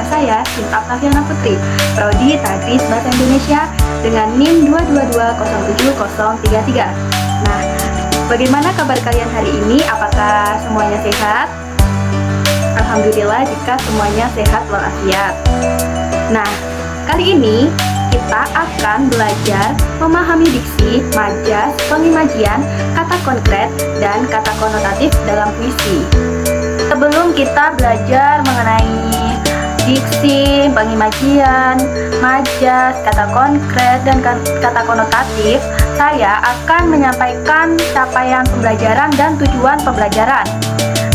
bersama saya, Sinta Flaviana Putri, Prodi Tadris Bahasa Indonesia dengan NIM 2220733. Nah, bagaimana kabar kalian hari ini? Apakah semuanya sehat? Alhamdulillah jika semuanya sehat walafiat. Nah, kali ini kita akan belajar memahami diksi, majas, pengimajian, kata konkret, dan kata konotatif dalam puisi. Sebelum kita belajar mengenai diksi, pengimajian, majas, kata konkret, dan kata konotatif, saya akan menyampaikan capaian pembelajaran dan tujuan pembelajaran.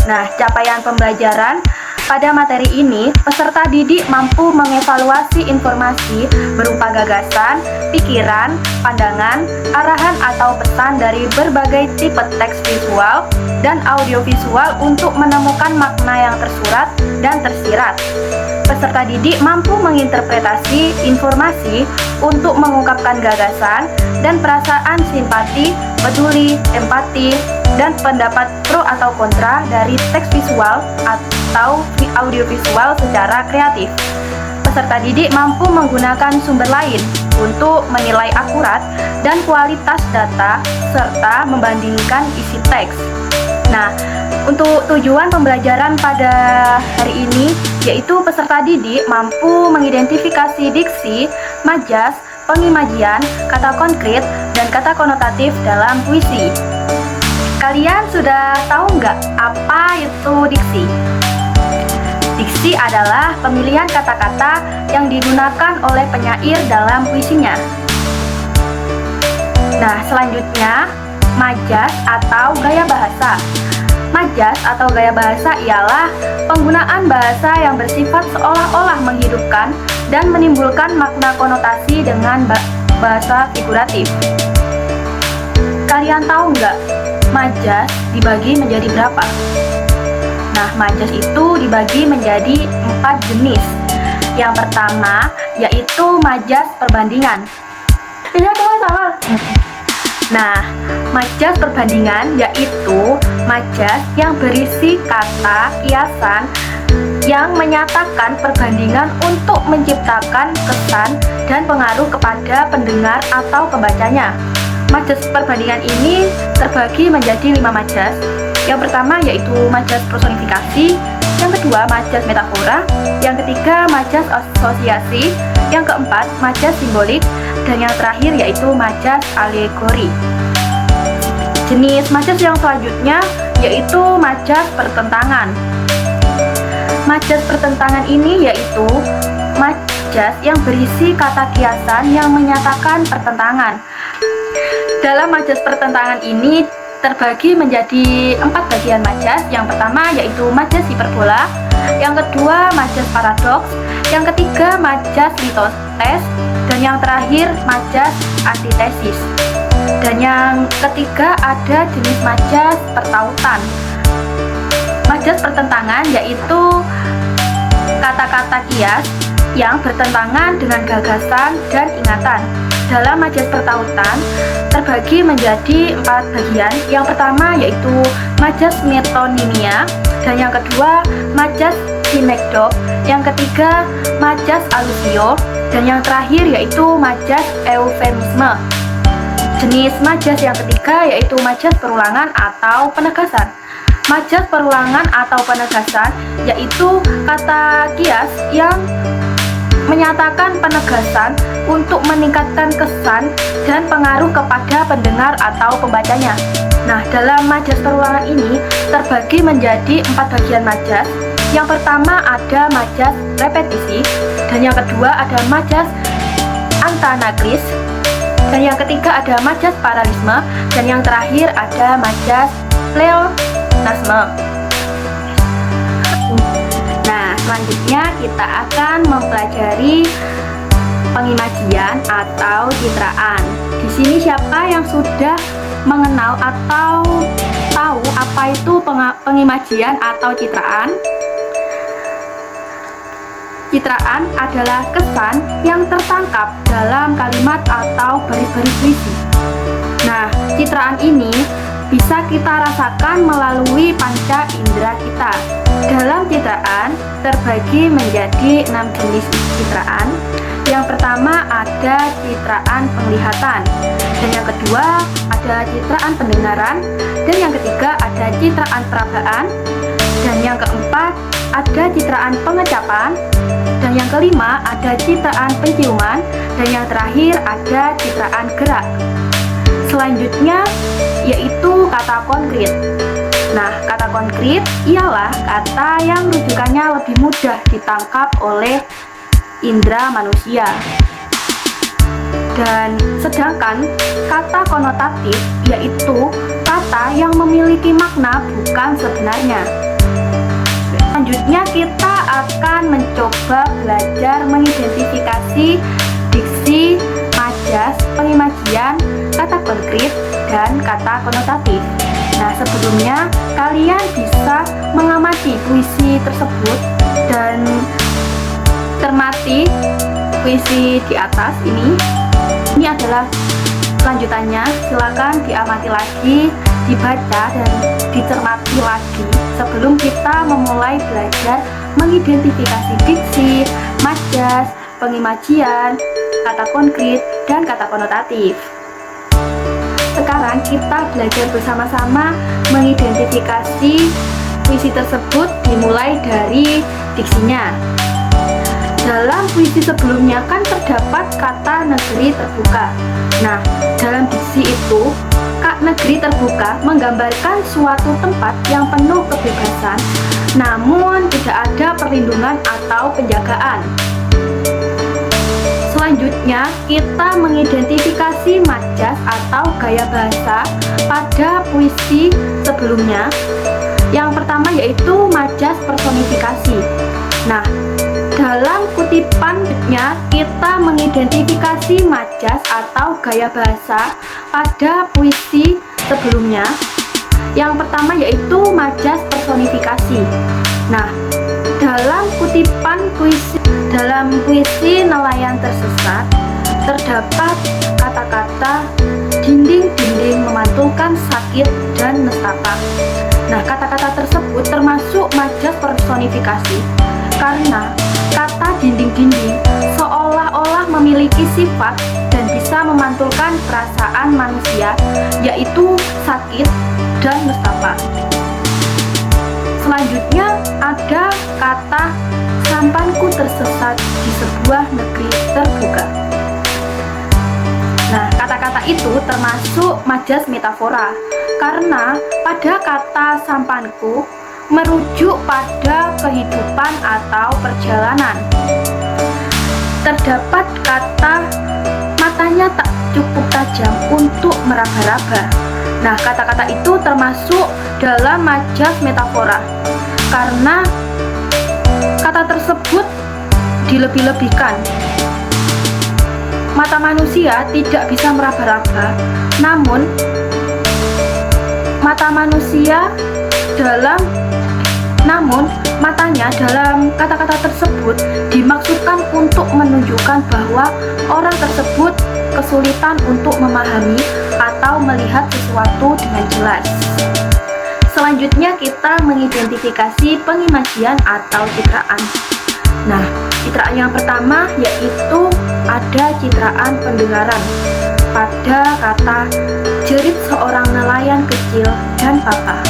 Nah, capaian pembelajaran pada materi ini, peserta didik mampu mengevaluasi informasi berupa gagasan, pikiran, pandangan, arahan atau pesan dari berbagai tipe teks visual dan audiovisual untuk menemukan makna yang tersurat dan tersirat. Peserta didik mampu menginterpretasi informasi untuk mengungkapkan gagasan dan perasaan simpati, peduli, empati, dan pendapat pro atau kontra dari teks visual atau audiovisual secara kreatif. Peserta didik mampu menggunakan sumber lain untuk menilai akurat dan kualitas data serta membandingkan isi teks. Nah, untuk tujuan pembelajaran pada hari ini, yaitu peserta didik mampu mengidentifikasi diksi, majas, pengimajian, kata konkret, dan kata konotatif dalam puisi. Kalian sudah tahu nggak apa itu diksi? Diksi adalah pemilihan kata-kata yang digunakan oleh penyair dalam puisinya. Nah, selanjutnya, majas atau gaya bahasa. Majas atau gaya bahasa ialah penggunaan bahasa yang bersifat seolah-olah menghidupkan dan menimbulkan makna konotasi dengan bahasa figuratif. Kalian tahu nggak, majas dibagi menjadi berapa? Nah, majas itu dibagi menjadi 4 jenis. Yang pertama yaitu majas perbandingan. Iya, teman-teman. Nah, majas perbandingan yaitu majas yang berisi kata kiasan yang menyatakan perbandingan untuk menciptakan kesan dan pengaruh kepada pendengar atau pembacanya. Majas perbandingan ini terbagi menjadi 5 majas. Yang pertama yaitu majas personifikasi, yang kedua majas metafora, yang ketiga majas asosiasi, yang keempat majas simbolik, dan yang terakhir yaitu majas alegori. Jenis majas yang selanjutnya yaitu majas pertentangan. Majas pertentangan ini yaitu majas yang berisi kata kiasan yang menyatakan pertentangan. Dalam majas pertentangan ini terbagi menjadi 4 bagian majas. Yang pertama yaitu majas hiperbola, yang kedua majas paradoks, yang ketiga majas litotes, dan yang terakhir majas antitesis. Dan yang ketiga ada jenis majas pertautan. Majas pertentangan yaitu kata-kata kias yang bertentangan dengan gagasan dan ingatan. Dalam majas pertautan terbagi menjadi 4 bagian. Yang pertama yaitu majas metonimia, dan yang kedua majas sinekdok, yang ketiga majas alusio, dan yang terakhir yaitu majas eufemisme. Jenis majas yang ketiga yaitu majas perulangan atau penegasan. Majas perulangan atau penegasan yaitu kata kias yang menyatakan penegasan untuk meningkatkan kesan dan pengaruh kepada pendengar atau pembacanya. Nah, dalam majas perulangan ini terbagi menjadi 4 bagian majas. Yang pertama ada majas repetisi, dan yang kedua ada majas antanakris, dan yang ketiga ada majas paralisme, dan yang terakhir ada majas pleonasme. Nah, selanjutnya kita akan mempelajari pengimajian atau citraan. Di sini siapa yang sudah mengenal atau tahu apa itu pengimajian atau citraan? Citraan adalah kesan yang tertangkap dalam kalimat atau baris-baris puisi. Nah, citraan ini bisa kita rasakan melalui panca indera kita. Dalam citraan terbagi menjadi 6 jenis citraan. Yang pertama ada citraan penglihatan, dan yang kedua ada citraan pendengaran, dan yang ketiga ada citraan perabaan, dan yang keempat ada citraan pengecapan, dan yang kelima ada citraan penciuman, dan yang terakhir ada citraan gerak. Selanjutnya yaitu kata konkret. Nah, kata konkret ialah kata yang rujukannya lebih mudah ditangkap oleh indera manusia. Dan sedangkan kata konotatif yaitu kata yang memiliki makna bukan sebenarnya. Selanjutnya kita akan mencoba belajar mengidentifikasi diksi, majas, pengimajian, kata konkret, dan kata konotatif. Nah, sebelumnya kalian bisa mengamati puisi tersebut dan cermati puisi di atas ini. Ini adalah lanjutannya. Silakan diamati lagi, dibaca dan dicermati lagi sebelum kita memulai belajar mengidentifikasi diksi, majas, pengimajian, kata konkret, dan kata konotatif. Sekarang kita belajar bersama-sama mengidentifikasi puisi tersebut dimulai dari diksinya. Dalam puisi sebelumnya kan terdapat kata negeri terbuka. Nah, dalam diksi itu, kata negeri terbuka menggambarkan suatu tempat yang penuh kebebasan, namun tidak ada perlindungan atau penjagaan. Selanjutnya, kita mengidentifikasi majas atau gaya bahasa pada puisi sebelumnya. Yang pertama yaitu majas personifikasi. Nah, dalam kutipannya kita mengidentifikasi majas atau gaya bahasa pada puisi sebelumnya. Yang pertama yaitu majas personifikasi. Nah, dalam kutipan puisi Nelayan Tersesat terdapat kata-kata dinding-dinding memantulkan sakit dan nestapa. Nah, kata-kata tersebut termasuk majas personifikasi karena kata dinding-dinding seolah-olah memiliki sifat dan bisa memantulkan perasaan manusia, yaitu sakit dan nestapa. Selanjutnya ada kata sampanku tersesat di sebuah negeri terbuka. Nah, kata-kata itu termasuk majas metafora karena pada kata sampanku merujuk pada kehidupan atau perjalanan. Terdapat kata matanya tak cukup tajam untuk meraba-raba. Nah, kata-kata itu termasuk dalam majas metafora karena kata tersebut dilebih-lebihkan. Mata manusia tidak bisa meraba-raba, namun matanya dalam kata-kata tersebut dimaksudkan untuk menunjukkan bahwa orang tersebut kesulitan untuk memahami atau melihat sesuatu dengan jelas. Selanjutnya kita mengidentifikasi pengimajian atau citraan. Nah, citraan yang pertama yaitu ada citraan pendengaran pada kata jerit seorang nelayan kecil dan papa.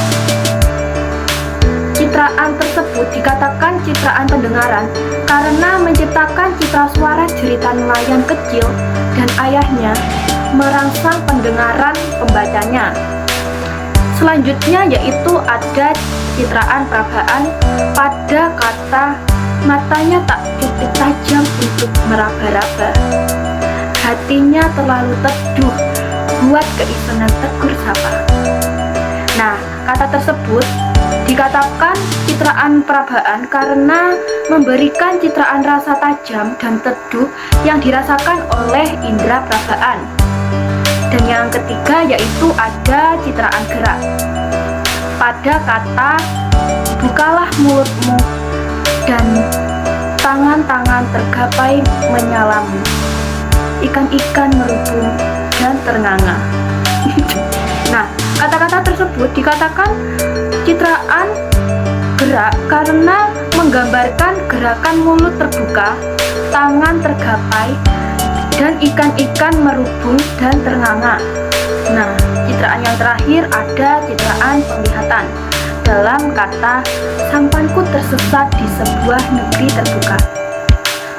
Citraan tersebut dikatakan citraan pendengaran karena menciptakan citra suara jeritan nelayan kecil dan ayahnya merangsang pendengaran pembacanya. Selanjutnya yaitu ada citraan perabaan pada kata matanya tak cukup tajam untuk meraba-raba, hatinya terlalu teduh buat keisengan tegur sapa. Nah, kata tersebut dikatakan citraan perabaan karena memberikan citraan rasa tajam dan teduh yang dirasakan oleh indera perabaan. Dan yang ketiga yaitu ada citraan gerak pada kata bukalah mulutmu dan tangan-tangan tergapai menyalamu, ikan-ikan merubung dan ternganga. Nah, Kata-kata tersebut dikatakan citraan gerak karena menggambarkan gerakan mulut terbuka, tangan tergapai, dan ikan-ikan merubung dan ternganga. Nah, citraan yang terakhir ada citraan penglihatan dalam kata sampanku tersesat di sebuah negeri terbuka.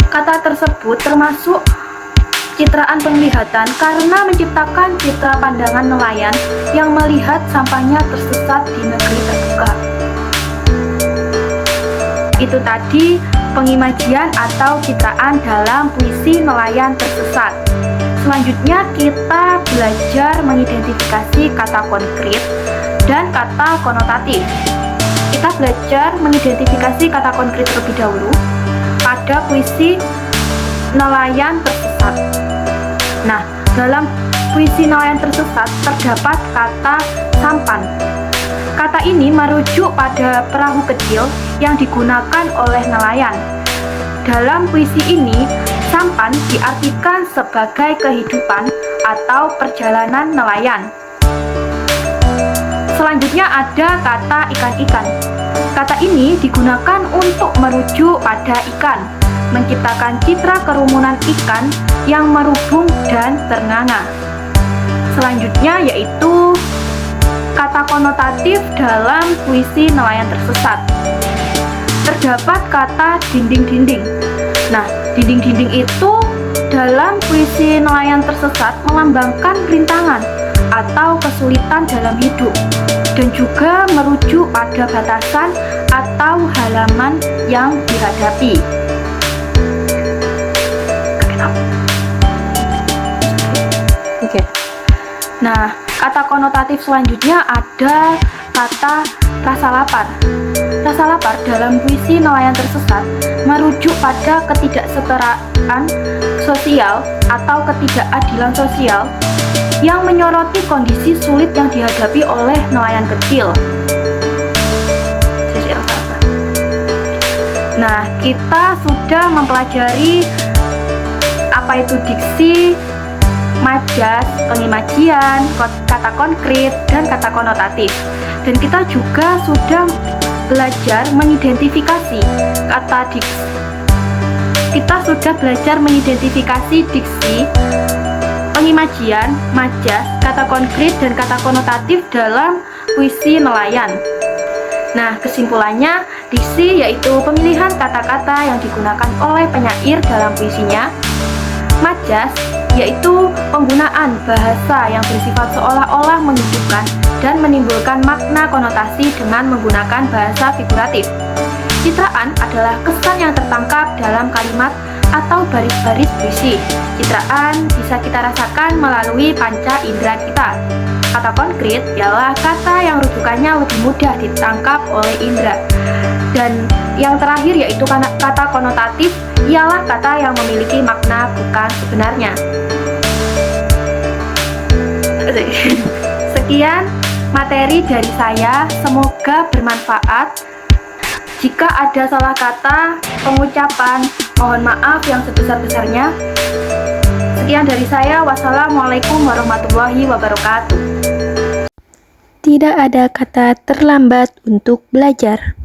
Kata tersebut termasuk citraan penglihatan karena menciptakan citra pandangan nelayan yang melihat sampahnya tersesat di negeri terbuka. Itu tadi pengimajian atau citraan dalam puisi nelayan tersesat. Selanjutnya kita belajar mengidentifikasi kata konkret dan kata konotatif. Kita belajar mengidentifikasi kata konkret terlebih dahulu pada puisi nelayan tersesat. Nah, dalam puisi nelayan tersesat terdapat kata sampan. Kata ini merujuk pada perahu kecil yang digunakan oleh nelayan. Dalam puisi ini, sampan diartikan sebagai kehidupan atau perjalanan nelayan. Selanjutnya ada kata ikan-ikan. Kata ini digunakan untuk merujuk pada ikan, menciptakan citra kerumunan ikan yang merubung dan ternganga. Selanjutnya yaitu kata konotatif dalam puisi nelayan tersesat. Terdapat kata dinding-dinding. Nah, dinding-dinding itu dalam puisi nelayan tersesat melambangkan rintangan atau kesulitan dalam hidup dan juga merujuk pada batasan atau halaman yang dihadapi. Oke. Nah, kata konotatif selanjutnya ada kata rasa lapar. Rasa lapar dalam puisi nelayan tersesat merujuk pada ketidaksetaraan sosial atau ketidakadilan sosial yang menyoroti kondisi sulit yang dihadapi oleh nelayan kecil. Nah, kita sudah mempelajari apa itu diksi, majas, pengimajian, kata konkret, dan kata konotatif. Dan kita juga sudah belajar mengidentifikasi kata diksi. Kita sudah belajar mengidentifikasi diksi, pengimajian, majas, kata konkret, dan kata konotatif dalam puisi nelayan. Nah, kesimpulannya, diksi yaitu pemilihan kata-kata yang digunakan oleh penyair dalam puisinya. Majas yaitu penggunaan bahasa yang bersifat seolah-olah menghidupkan dan menimbulkan makna konotasi dengan menggunakan bahasa figuratif. Citraan adalah kesan yang tertangkap dalam kalimat atau baris-baris puisi. Citraan bisa kita rasakan melalui panca indera kita. Kata konkret ialah kata yang rujukannya lebih mudah ditangkap oleh indera. Dan yang terakhir yaitu kata konotatif ialah kata yang memiliki makna bukan sebenarnya. Sekian materi dari saya, semoga bermanfaat. Jika ada salah kata, pengucapan, mohon maaf yang sebesar-besarnya. Sekian dari saya, wassalamualaikum warahmatullahi wabarakatuh. Tidak ada kata terlambat untuk belajar.